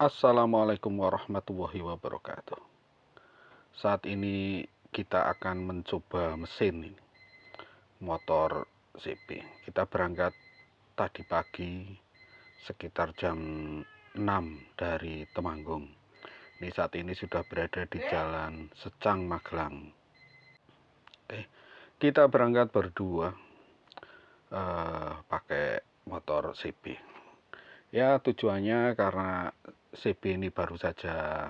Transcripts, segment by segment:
Assalamualaikum warahmatullahi wabarakatuh. Saat ini kita akan mencoba mesin ini, motor CB. Kita berangkat tadi pagi sekitar jam 6 dari Temanggung. Ini saat ini sudah berada di Jalan Secang Magelang. Kita berangkat berdua pakai motor CB. Ya, tujuannya karena CB ini baru saja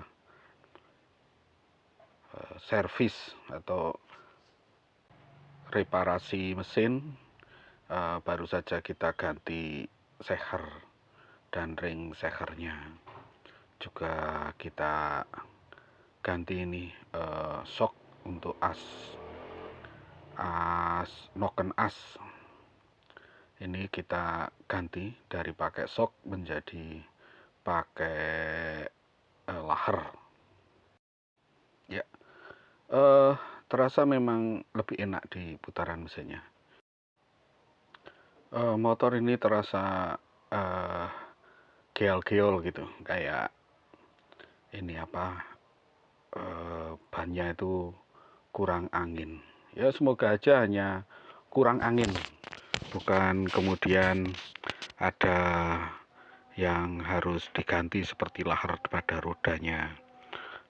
servis atau reparasi mesin, baru saja kita ganti seher dan ring sehernya, juga kita ganti ini shock untuk as noken as. Ini kita ganti dari pakai shock menjadi pakai laher. Ya, terasa memang lebih enak di putaran mesinnya. Motor ini terasa geol-geol gitu, kayak ini bannya itu kurang angin. Ya semoga aja hanya kurang angin, bukan kemudian ada yang harus diganti seperti laher pada rodanya,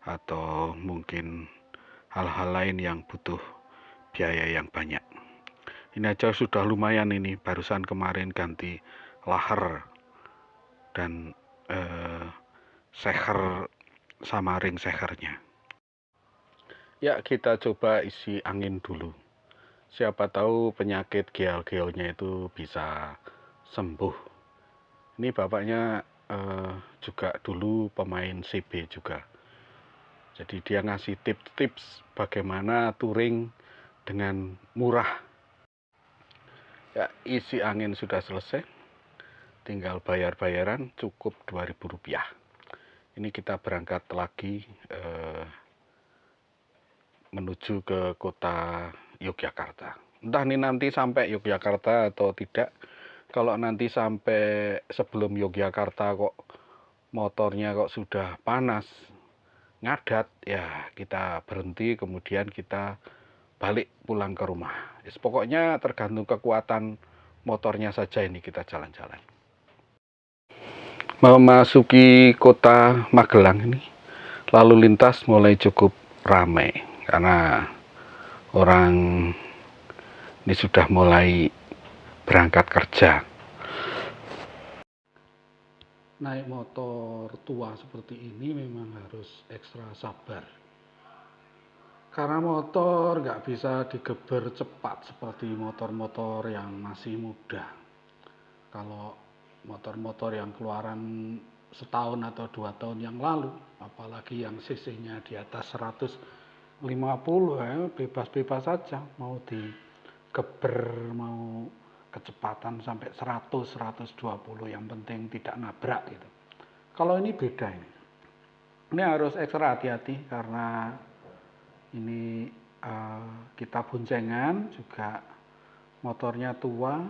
atau mungkin hal-hal lain yang butuh biaya yang banyak. Ini aja sudah lumayan, ini barusan kemarin ganti laher dan seher sama ring sehernya. Ya, kita coba isi angin dulu. Siapa tahu penyakit geol-geolnya itu bisa sembuh. Ini bapaknya juga dulu pemain CB juga. Jadi dia ngasih tips-tips bagaimana touring dengan murah. Ya, isi angin sudah selesai. Tinggal bayar-bayaran, cukup Rp2.000. Ini kita berangkat lagi menuju ke kota Yogyakarta. Entah ini nanti sampai Yogyakarta atau tidak. Kalau nanti sampai sebelum Yogyakarta kok motornya kok sudah panas, ngadat, ya kita berhenti, kemudian kita balik pulang ke rumah. Pokoknya tergantung kekuatan motornya saja ini kita jalan-jalan. Memasuki kota Magelang ini, lalu lintas mulai cukup ramai karena orang ini sudah mulai berangkat kerja. Naik motor tua seperti ini memang harus ekstra sabar, karena motor nggak bisa digeber cepat seperti motor-motor yang masih muda. Kalau motor-motor yang keluaran setahun atau 2 tahun yang lalu, apalagi yang cc-nya di atas 150, ya bebas-bebas saja, mau digeber, mau kecepatan sampai 100, 120, yang penting tidak nabrak gitu. Kalau ini beda ini. Ini harus ekstra hati-hati karena ini kita boncengan, juga motornya tua.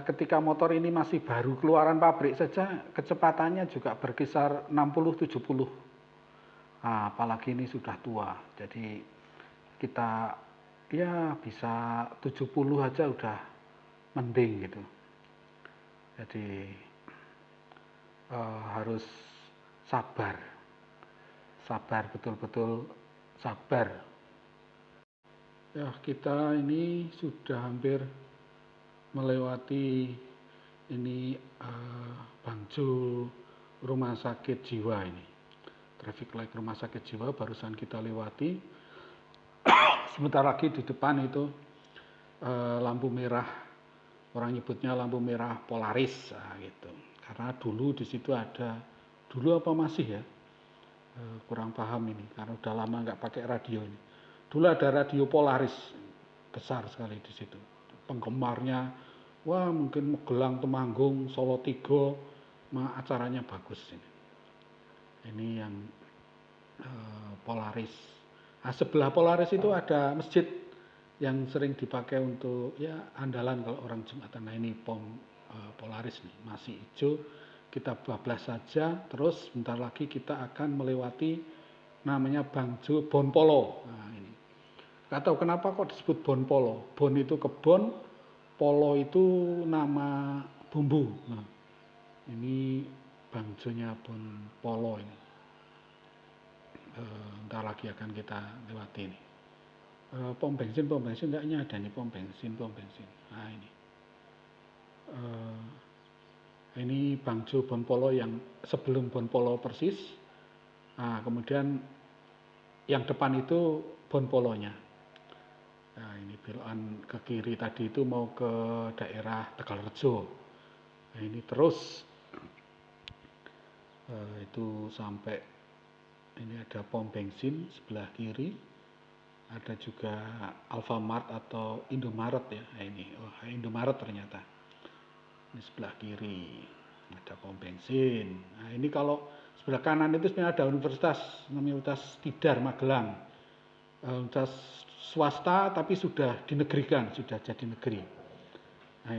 Ketika motor ini masih baru keluaran pabrik saja, kecepatannya juga berkisar 60-70. Apalagi ini sudah tua, jadi kita ya bisa 70 aja udah mending gitu. Jadi harus sabar, betul-betul sabar. Ya, kita ini sudah hampir melewati ini Bangjo rumah sakit jiwa ini. Traffic light rumah sakit jiwa barusan kita lewati. Sebentar lagi di depan itu lampu merah, orang nyebutnya lampu merah Polaris gitu. Karena dulu di situ ada, dulu apa masih ya, kurang paham ini karena udah lama nggak pakai radio ini. Dulu ada radio Polaris besar sekali di situ. Penggemarnya, wah mungkin Magelang, Temanggung, Solo Tigo, acaranya bagus ini. Ini yang Polaris. Sebelah Polaris itu ada masjid yang sering dipakai untuk ya andalan kalau orang Jumatan. Nah ini pom Polaris nih, masih hijau, kita bablas saja, terus bentar lagi kita akan melewati namanya Bangjo Bonpolo. Nah, ini nggak tahu kenapa kok disebut Bonpolo. Bon itu kebon, polo itu nama bumbu. Nah, ini Bangjonya Bonpolo ini. Bentar lagi akan kita lewati ini. Pom bensin enggaknya ada nih pom bensin. Nah ini Bangjo Bonpolo yang sebelum Bonpolo persis. Nah, kemudian yang depan itu Bonpolonya. Nah, ini belokan ke kiri tadi itu mau ke daerah Tegalrejo. Nah, ini terus itu sampai ini ada pom bensin sebelah kiri. Ada juga Alfamart atau Indomaret ya. Nah, ini Indomaret ternyata. Ini sebelah kiri ada pom bensin. Nah, ini kalau sebelah kanan itu sebenarnya ada universitas, namanya Universitas Tidar Magelang. Universitas swasta tapi sudah dinegerikan, sudah jadi negeri. Nah,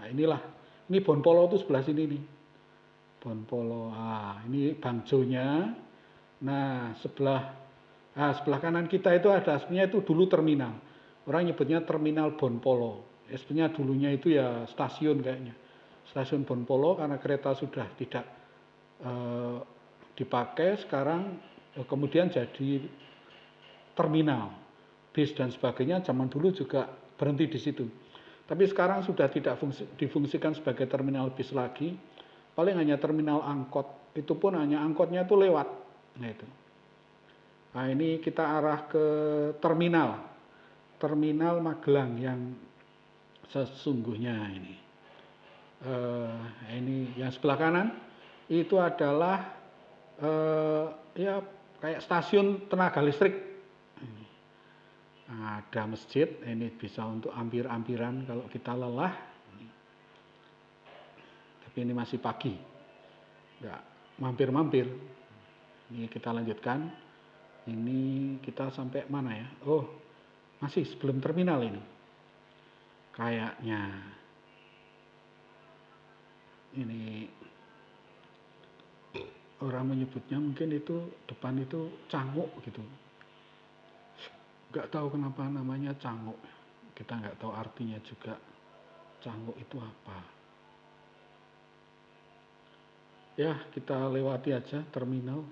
inilah. Ini Bonpolo itu sebelah sini nih. Bonpolo. Ini Bangjonya. Nah, sebelah kanan kita itu ada, sebenarnya itu dulu terminal. Orang nyebutnya terminal Bonpolo. Sebenarnya dulunya itu ya stasiun kayaknya. Stasiun Bonpolo karena kereta sudah tidak dipakai, sekarang kemudian jadi terminal. Bis dan sebagainya zaman dulu juga berhenti di situ. Tapi sekarang sudah tidak difungsikan sebagai terminal bis lagi. Paling hanya terminal angkot. Itu pun hanya angkotnya itu lewat. Nah itu. Nah, ini kita arah ke terminal Magelang yang sesungguhnya ini. Ini yang sebelah kanan itu adalah ya kayak stasiun tenaga listrik. Nah, ada masjid, ini bisa untuk ampir-ampiran kalau kita lelah. Tapi ini masih pagi, nggak mampir-mampir. Ini kita lanjutkan. Ini kita sampai mana ya? Oh, masih sebelum terminal ini. Kayaknya ini orang menyebutnya mungkin itu depan itu Canguk gitu. Nggak tahu kenapa namanya Canguk. Kita nggak tahu artinya juga. Canguk itu apa? Ya, kita lewati aja terminal.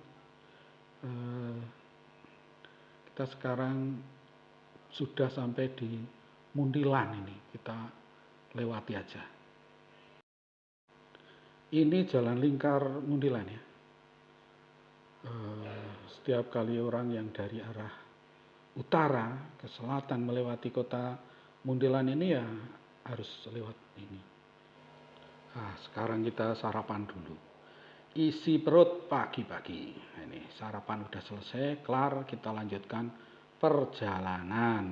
Kita sekarang sudah sampai di Muntilan ini. Kita lewati aja. Ini jalan lingkar Muntilan ya. Setiap kali orang yang dari arah utara ke selatan melewati kota Muntilan ini ya harus lewat ini. Nah, sekarang kita sarapan dulu. Isi perut pagi-pagi. Nah, ini sarapan udah selesai, kelar, kita lanjutkan perjalanan.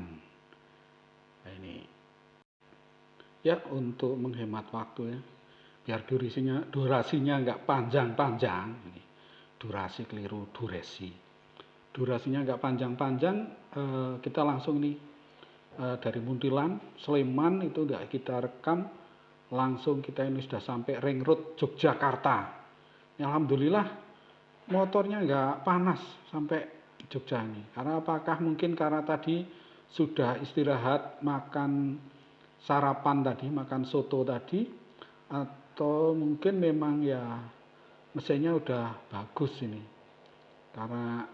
Nah, ini ya untuk menghemat waktu ya, biar durasinya nggak panjang-panjang. Ini durasi keliru, durasinya nggak panjang-panjang. Kita langsung nih dari Muntilan, Sleman itu nggak kita rekam, langsung kita ini sudah sampai ring road Yogyakarta. Alhamdulillah motornya nggak panas sampai Jogja ini. Karena apakah mungkin karena tadi sudah istirahat, makan sarapan tadi, makan soto tadi, atau mungkin memang ya mesinnya udah bagus ini. Karena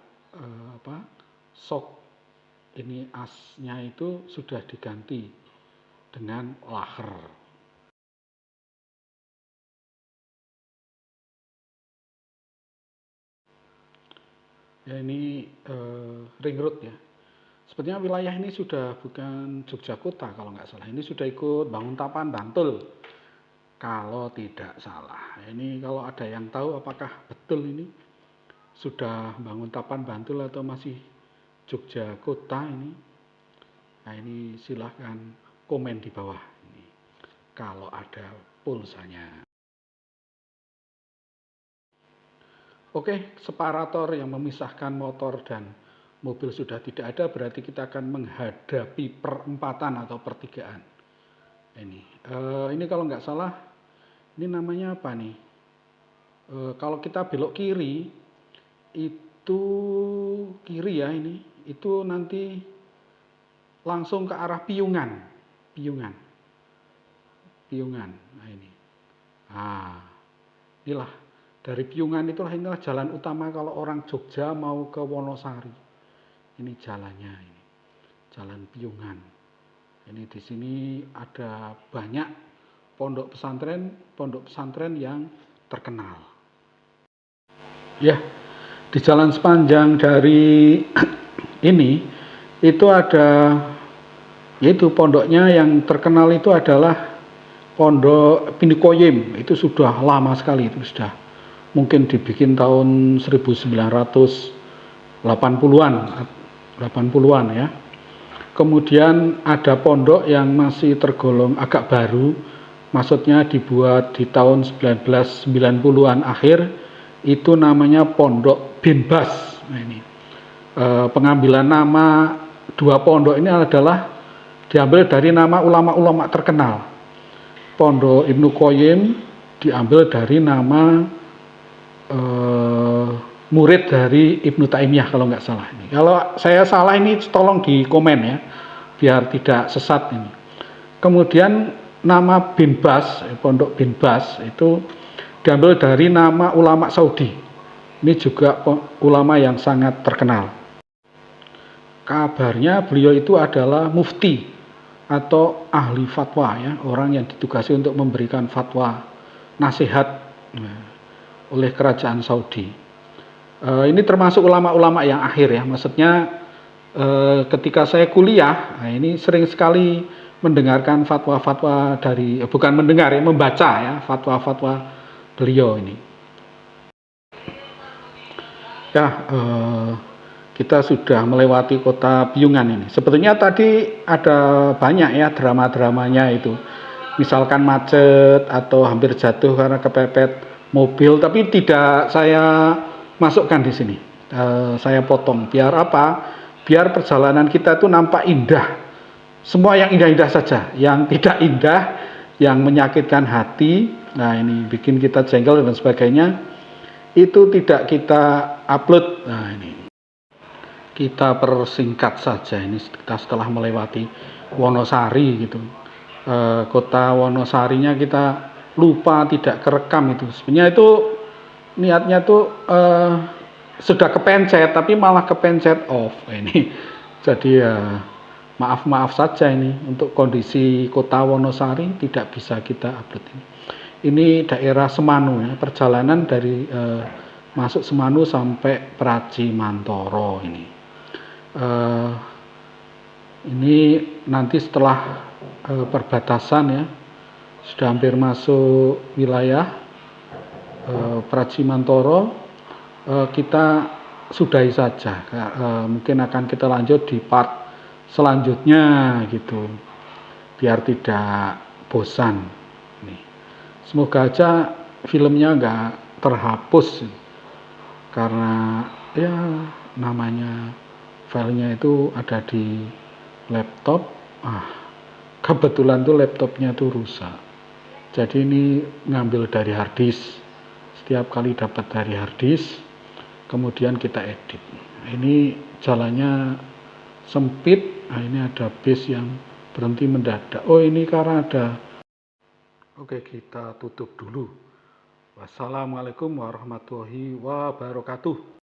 sok ini asnya itu sudah diganti dengan laher. Ya ini ring road ya. Sepertinya wilayah ini sudah bukan Jogja Kota kalau nggak salah. Ini sudah ikut Banguntapan Bantul kalau tidak salah. Ini kalau ada yang tahu apakah betul ini sudah Banguntapan Bantul atau masih Jogja Kota ini. Nah ini silahkan komen di bawah ini kalau ada pulsanya. Oke, separator yang memisahkan motor dan mobil sudah tidak ada, berarti kita akan menghadapi perempatan atau pertigaan. Ini kalau nggak salah, ini namanya apa nih? Kalau kita belok kiri, itu kiri ya ini, itu nanti langsung ke arah Piungan, Piungan, Piungan. Nah ini, ah inilah dari Piungan inilah jalan utama kalau orang Jogja mau ke Wonosari. Ini jalannya ini, Jalan Piungan. Ini di sini ada banyak pondok pesantren yang terkenal. Ya, di jalan sepanjang dari ini itu ada, yaitu pondoknya yang terkenal itu adalah Pondok Pinikoyim. Itu sudah lama sekali, itu sudah mungkin dibikin tahun 1980-an 80-an ya. Kemudian ada pondok yang masih tergolong agak baru, maksudnya dibuat di tahun 1990-an akhir, itu namanya Pondok Bin Bas. Nah ini pengambilan nama dua pondok ini adalah diambil dari nama ulama-ulama terkenal. Pondok Ibnu Qayyim diambil dari nama murid dari Ibnu Taimiyah kalau nggak salah. Kalau saya salah ini tolong di komen ya, biar tidak sesat ini. Kemudian nama Bin Bas, Pondok Bin Bas itu diambil dari nama ulama Saudi. Ini juga ulama yang sangat terkenal. Kabarnya beliau itu adalah mufti atau ahli fatwa ya, orang yang ditugasi untuk memberikan fatwa nasihat oleh kerajaan Saudi. Ini termasuk ulama-ulama yang akhir ya, maksudnya ketika saya kuliah, nah ini sering sekali mendengarkan fatwa-fatwa dari, bukan mendengar ya, membaca ya fatwa-fatwa beliau ini. Ya, kita sudah melewati kota Piungan ini. Sebetulnya tadi ada banyak ya drama-dramanya itu. Misalkan macet atau hampir jatuh karena kepepet mobil, tapi tidak saya masukkan di sini. Saya potong. Biar apa? Biar perjalanan kita itu nampak indah. Semua yang indah-indah saja. Yang tidak indah, yang menyakitkan hati, nah ini bikin kita jengkel dan sebagainya, itu tidak kita upload. Nah ini kita persingkat saja ini, kita setelah melewati Wonosari gitu, kota Wonosarinya kita lupa, tidak kerekam itu. Sebenarnya itu niatnya tuh sudah kepencet tapi malah kepencet off ini. Jadi ya maaf saja ini, untuk kondisi kota Wonosari tidak bisa kita upload ini. Ini daerah Semanu ya, perjalanan dari masuk Semanu sampai Praji Mantoro ini. Ini nanti setelah perbatasan ya, sudah hampir masuk wilayah Praji Mantoro, kita sudahi saja. Mungkin akan kita lanjut di part selanjutnya gitu, biar tidak bosan. Nih, semoga aja filmnya nggak terhapus, karena ya namanya filenya itu ada di laptop. Kebetulan tuh laptopnya tuh rusak, jadi ini ngambil dari harddisk. Setiap kali dapat dari harddisk, kemudian kita edit. Ini jalannya sempit. Nah ini ada bis yang berhenti mendadak. Oh ini karena ada. Oke, kita tutup dulu. Wassalamualaikum warahmatullahi wabarakatuh.